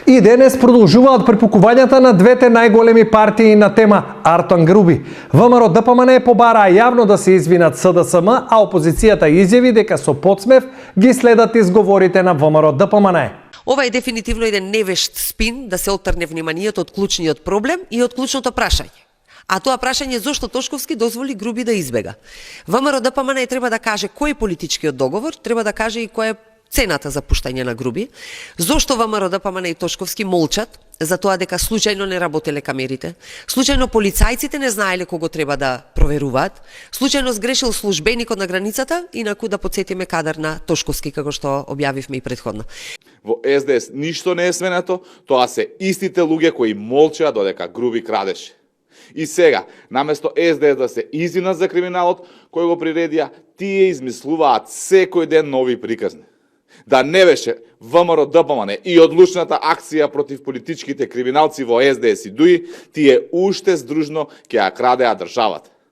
И денес продолжуваат препукувањата на двете најголеми партии на тема Артан Груби. ВМРО ДПМН побараа јавно да се извинат СДСМ, а опозицијата изјави дека со подсмев ги следат изговорите на ВМРО ДПМН. Ова е дефинитивно еден невешт спин да се оттрне вниманието од клучниот проблем и од клучното прашање. А тоа прашање зошто Тошковски дозволи Груби да избега. ВМРО ДПМН треба да каже кој е политичкиот договор, треба да каже и кој е цената за пуштање на Груби, зошто ВМРО ДПМН и Тошковски молчат за тоа дека случајно не работеле камерите, случајно полицајците не знаеле кого треба да проверуваат, случајно сгрешил службеникот на границата, инаку да подсетиме кадар на Тошковски, како што објавивме и претходно. Во СДС ништо не е сменето, тоа се истите луѓе кои молчаа додека Груби крадеше. И сега, наместо СДС да се извинат за криминалот кој го приредија, тие измислуваат секој ден нови приказни. Да не беше ВМРО ДПМН и одлучната акција против политичките криминалци во СДС и ДУИ, тие уште здружно ќе ја крадеа државата.